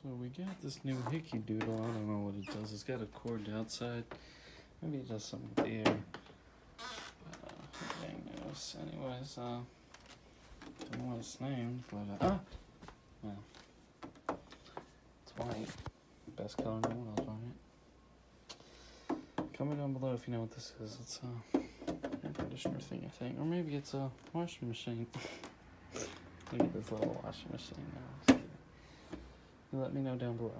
So we got this new Hickey Doodle. I don't know what it does. It's got a cord outside. Maybe it does something with the air. But, who dang knows. Anyways, don't know what it's named, but, well, it's white. Best color in the world, right? Comment down below if you know what this is. It's a air conditioner thing, I think. Or maybe it's a washing machine. Look at this little washing machine now. You let me know down below.